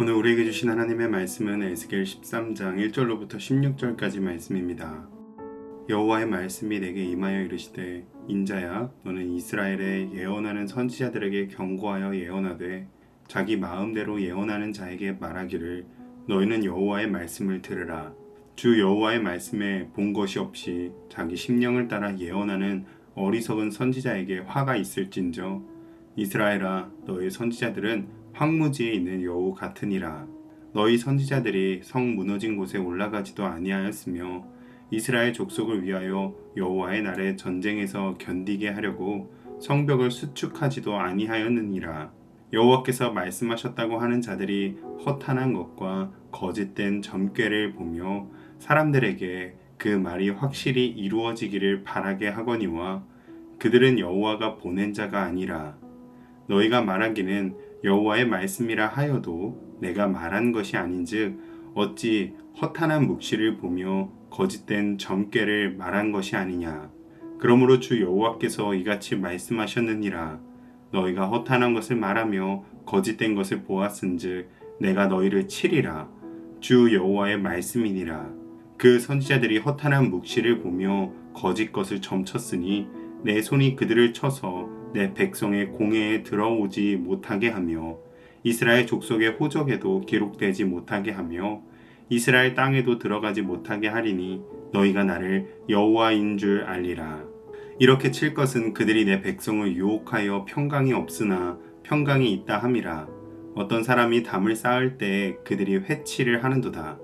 오늘 우리에게 주신 하나님의 말씀은 에스겔 13장 1절로부터 16절까지 말씀입니다. 여호와의 말씀이 내게 임하여 이르시되 인자야 너는 이스라엘에 예언하는 선지자들에게 경고하여 예언하되 자기 마음대로 예언하는 자에게 말하기를 너희는 여호와의 말씀을 들으라. 주 여호와의 말씀에 본 것이 없이 자기 심령을 따라 예언하는 어리석은 선지자에게 화가 있을진저 이스라엘아 너희 선지자들은 황무지에 있는 여우 같으니라. 너희 선지자들이 성 무너진 곳에 올라가지도 아니하였으며 이스라엘 족속을 위하여 여호와의 날에 전쟁에서 견디게 하려고 성벽을 수축하지도 아니하였느니라. 여호와께서 말씀하셨다고 하는 자들이 허탄한 것과 거짓된 점괘를 보며 사람들에게 그 말이 확실히 이루어지기를 바라게 하거니와 그들은 여호와가 보낸 자가 아니라. 너희가 말하기는 여호와의 말씀이라 하여도 내가 말한 것이 아닌즉 어찌 허탄한 묵시를 보며 거짓된 점괘를 말한 것이 아니냐. 그러므로 주 여호와께서 이같이 말씀하셨느니라. 너희가 허탄한 것을 말하며 거짓된 것을 보았은즉 내가 너희를 치리라. 주 여호와의 말씀이니라. 그 선지자들이 허탄한 묵시를 보며 거짓 것을 점쳤으니 내 손이 그들을 쳐서 내 백성의 공회에 들어오지 못하게 하며 이스라엘 족속의 호적에도 기록되지 못하게 하며 이스라엘 땅에도 들어가지 못하게 하리니 너희가 나를 여호와인 줄 알리라. 이렇게 칠 것은 그들이 내 백성을 유혹하여 평강이 없으나 평강이 있다 함이라. 어떤 사람이 담을 쌓을 때 그들이 회치를 하는도다.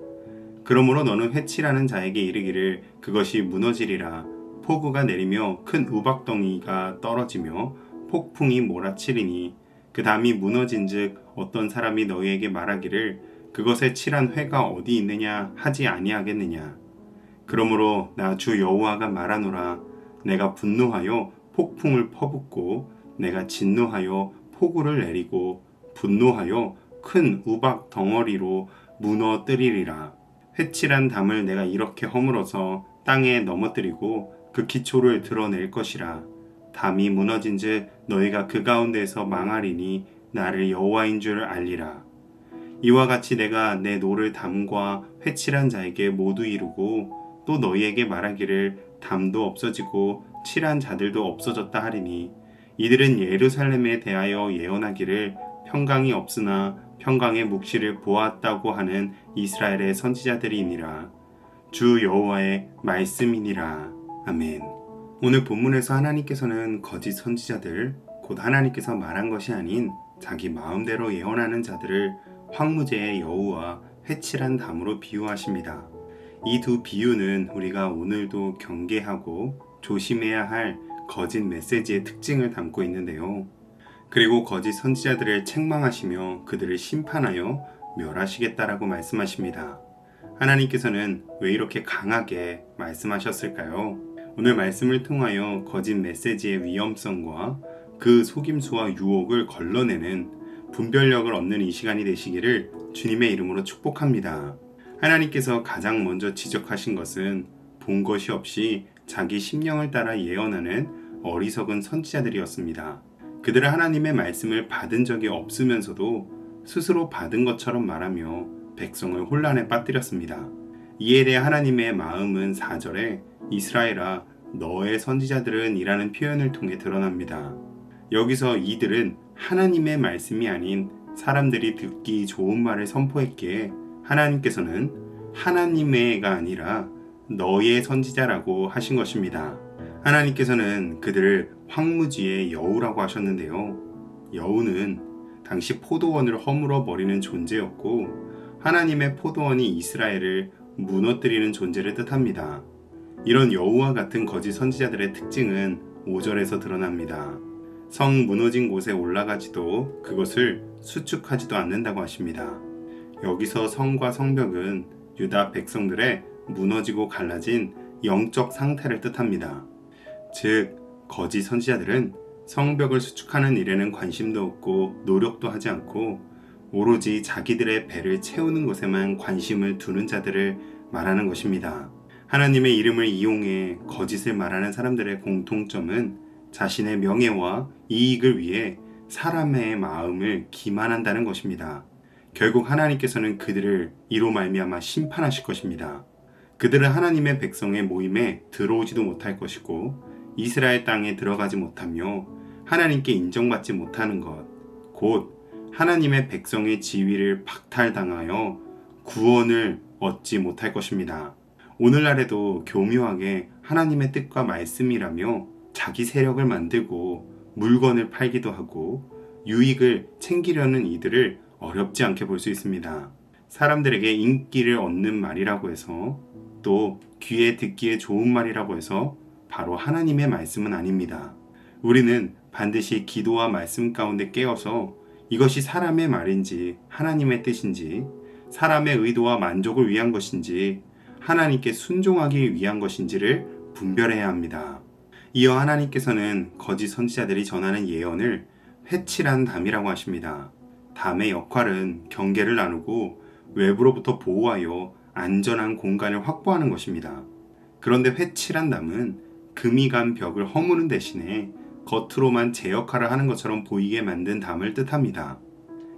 그러므로 너는 회치라는 자에게 이르기를 그것이 무너지리라. 폭우가 내리며 큰 우박덩이가 떨어지며 폭풍이 몰아치리니 그 담이 무너진즉 어떤 사람이 너희에게 말하기를 그것에 칠한 회가 어디 있느냐 하지 아니하겠느냐. 그러므로 나 주 여호와가 말하노라. 내가 분노하여 폭풍을 퍼붓고 내가 진노하여 폭우를 내리고 분노하여 큰 우박 덩어리로 무너뜨리리라. 회칠한 담을 내가 이렇게 허물어서 땅에 넘어뜨리고 그 기초를 드러낼 것이라. 담이 무너진즉 너희가 그 가운데에서 망하리니 나를 여호와인 줄 알리라. 이와 같이 내가 내 노를 담과 회칠한 자에게 모두 이루고 또 너희에게 말하기를 담도 없어지고 칠한 자들도 없어졌다 하리니 이들은 예루살렘에 대하여 예언하기를 평강이 없으나 평강의 묵시를 보았다고 하는 이스라엘의 선지자들이니라. 주 여호와의 말씀이니라. 아멘. 오늘 본문에서 하나님께서는 거짓 선지자들, 곧 하나님께서 말한 것이 아닌 자기 마음대로 예언하는 자들을 황무지의 여우와 회칠한 담으로 비유하십니다. 이 두 비유는 우리가 오늘도 경계하고 조심해야 할 거짓 메시지의 특징을 담고 있는데요. 그리고 거짓 선지자들을 책망하시며 그들을 심판하여 멸하시겠다라고 말씀하십니다. 하나님께서는 왜 이렇게 강하게 말씀하셨을까요? 오늘 말씀을 통하여 거짓 메시지의 위험성과 그 속임수와 유혹을 걸러내는 분별력을 얻는 이 시간이 되시기를 주님의 이름으로 축복합니다. 하나님께서 가장 먼저 지적하신 것은 본 것이 없이 자기 심령을 따라 예언하는 어리석은 선지자들이었습니다. 그들은 하나님의 말씀을 받은 적이 없으면서도 스스로 받은 것처럼 말하며 백성을 혼란에 빠뜨렸습니다. 이에 대해 하나님의 마음은 4절에 이스라엘아 너의 선지자들은 이라는 표현을 통해 드러납니다. 여기서 이들은 하나님의 말씀이 아닌 사람들이 듣기 좋은 말을 선포했기에 하나님께서는 하나님의가 아니라 너의 선지자라고 하신 것입니다. 하나님께서는 그들을 황무지의 여우라고 하셨는데요. 여우는 당시 포도원을 허물어 버리는 존재였고 하나님의 포도원이 이스라엘을 무너뜨리는 존재를 뜻합니다. 이런 여우와 같은 거짓 선지자들의 특징은 5절에서 드러납니다. 성 무너진 곳에 올라가지도 그것을 수축하지도 않는다고 하십니다. 여기서 성과 성벽은 유다 백성들의 무너지고 갈라진 영적 상태를 뜻합니다. 즉, 거짓 선지자들은 성벽을 수축하는 일에는 관심도 없고 노력도 하지 않고 오로지 자기들의 배를 채우는 것에만 관심을 두는 자들을 말하는 것입니다. 하나님의 이름을 이용해 거짓을 말하는 사람들의 공통점은 자신의 명예와 이익을 위해 사람의 마음을 기만한다는 것입니다. 결국 하나님께서는 그들을 이로 말미암아 심판하실 것입니다. 그들은 하나님의 백성의 모임에 들어오지도 못할 것이고 이스라엘 땅에 들어가지 못하며 하나님께 인정받지 못하는 것, 곧 하나님의 백성의 지위를 박탈당하여 구원을 얻지 못할 것입니다. 오늘날에도 교묘하게 하나님의 뜻과 말씀이라며 자기 세력을 만들고 물건을 팔기도 하고 유익을 챙기려는 이들을 어렵지 않게 볼 수 있습니다. 사람들에게 인기를 얻는 말이라고 해서 또 귀에 듣기에 좋은 말이라고 해서 바로 하나님의 말씀은 아닙니다. 우리는 반드시 기도와 말씀 가운데 깨어서 이것이 사람의 말인지 하나님의 뜻인지 사람의 의도와 만족을 위한 것인지 하나님께 순종하기 위한 것인지를 분별해야 합니다. 이어 하나님께서는 거짓 선지자들이 전하는 예언을 회칠한 담이라고 하십니다. 담의 역할은 경계를 나누고 외부로부터 보호하여 안전한 공간을 확보하는 것입니다. 그런데 회칠한 담은 금이 간 벽을 허무는 대신에 겉으로만 제 역할을 하는 것처럼 보이게 만든 담을 뜻합니다.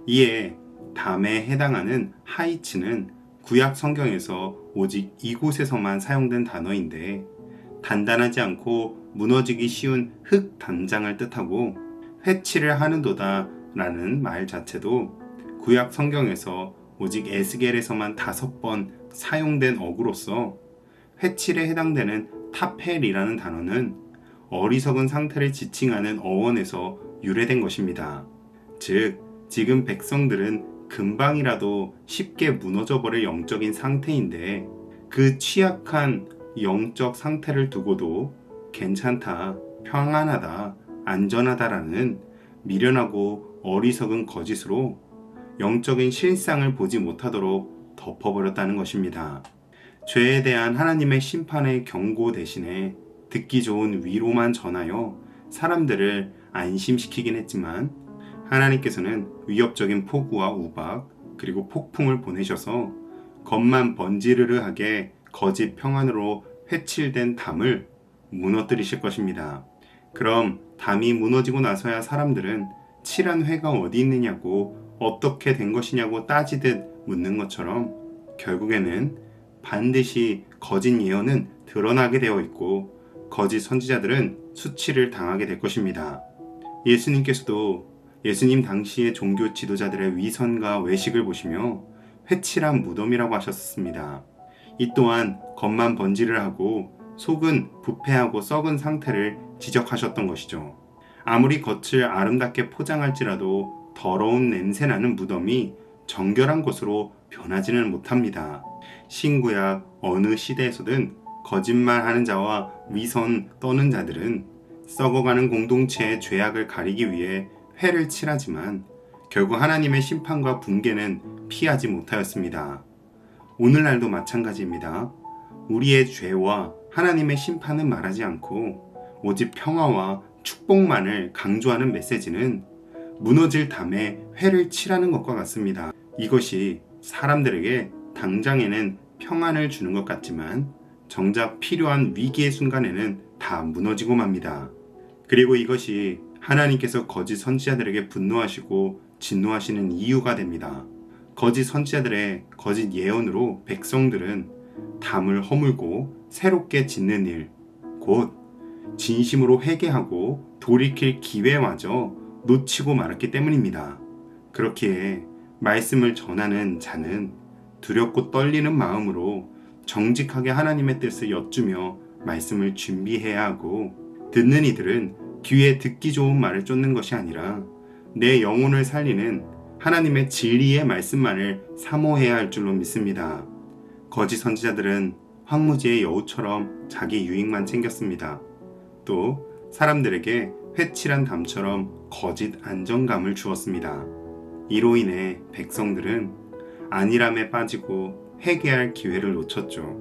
이에 담에 해당하는 하이츠는 구약 성경에서 오직 이곳에서만 사용된 단어인데 단단하지 않고 무너지기 쉬운 흙 담장을 뜻하고 회칠을 하는도다 라는 말 자체도 구약 성경에서 오직 에스겔에서만 5번 사용된 어구로서 회칠에 해당되는 타펠이라는 단어는 어리석은 상태를 지칭하는 어원에서 유래된 것입니다. 즉, 지금 백성들은 금방이라도 쉽게 무너져버릴 영적인 상태인데 그 취약한 영적 상태를 두고도 괜찮다, 평안하다, 안전하다라는 미련하고 어리석은 거짓으로 영적인 실상을 보지 못하도록 덮어버렸다는 것입니다. 죄에 대한 하나님의 심판의 경고 대신에 듣기 좋은 위로만 전하여 사람들을 안심시키긴 했지만 하나님께서는 위협적인 폭우와 우박 그리고 폭풍을 보내셔서 겉만 번지르르하게 거짓 평안으로 회칠된 담을 무너뜨리실 것입니다. 그럼 담이 무너지고 나서야 사람들은 칠한 회가 어디 있느냐고 어떻게 된 것이냐고 따지듯 묻는 것처럼 결국에는 반드시 거짓 예언은 드러나게 되어 있고 거짓 선지자들은 수치를 당하게 될 것입니다. 예수님께서도 예수님 당시의 종교 지도자들의 위선과 외식을 보시며 회칠한 무덤이라고 하셨습니다. 이 또한 겉만 번지를 하고 속은 부패하고 썩은 상태를 지적하셨던 것이죠. 아무리 겉을 아름답게 포장할지라도 더러운 냄새나는 무덤이 정결한 곳으로 변하지는 못합니다. 신구약 어느 시대에서든 거짓말하는 자와 위선 떠는 자들은 썩어가는 공동체의 죄악을 가리기 위해 회를 칠하지만 결국 하나님의 심판과 붕괴는 피하지 못하였습니다. 오늘날도 마찬가지입니다. 우리의 죄와 하나님의 심판은 말하지 않고 오직 평화와 축복만을 강조하는 메시지는 무너질 담에 회를 칠하는 것과 같습니다. 이것이 사람들에게 당장에는 평안을 주는 것 같지만 정작 필요한 위기의 순간에는 다 무너지고 맙니다. 그리고 이것이 하나님께서 거짓 선지자들에게 분노하시고 진노하시는 이유가 됩니다. 거짓 선지자들의 거짓 예언으로 백성들은 담을 허물고 새롭게 짓는 일, 곧 진심으로 회개하고 돌이킬 기회마저 놓치고 말았기 때문입니다. 그렇기에 말씀을 전하는 자는 두렵고 떨리는 마음으로 정직하게 하나님의 뜻을 여쭈며 말씀을 준비해야 하고 듣는 이들은 귀에 듣기 좋은 말을 쫓는 것이 아니라 내 영혼을 살리는 하나님의 진리의 말씀만을 사모해야 할 줄로 믿습니다. 거짓 선지자들은 황무지의 여우처럼 자기 유익만 챙겼습니다. 또 사람들에게 회칠한 담처럼 거짓 안정감을 주었습니다. 이로 인해 백성들은 안일함에 빠지고 회개할 기회를 놓쳤죠.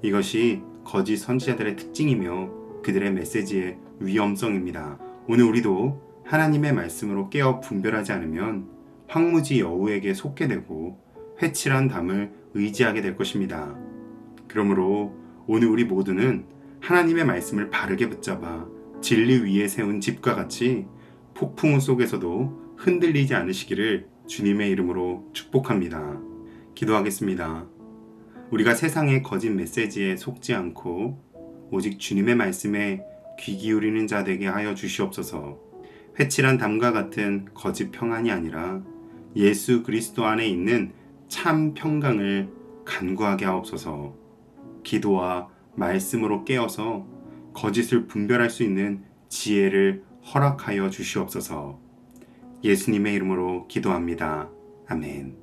이것이 거짓 선지자들의 특징이며 그들의 메시지의 위험성입니다. 오늘 우리도 하나님의 말씀으로 깨어 분별하지 않으면 황무지 여우에게 속게 되고 회칠한 담을 의지하게 될 것입니다. 그러므로 오늘 우리 모두는 하나님의 말씀을 바르게 붙잡아 진리 위에 세운 집과 같이 폭풍 속에서도 흔들리지 않으시기를 주님의 이름으로 축복합니다. 기도하겠습니다. 우리가 세상의 거짓 메시지에 속지 않고 오직 주님의 말씀에 귀 기울이는 자 되게 하여 주시옵소서. 회칠한 담과 같은 거짓 평안이 아니라 예수 그리스도 안에 있는 참 평강을 간구하게 하옵소서. 기도와 말씀으로 깨어서 거짓을 분별할 수 있는 지혜를 허락하여 주시옵소서. 예수님의 이름으로 기도합니다. 아멘.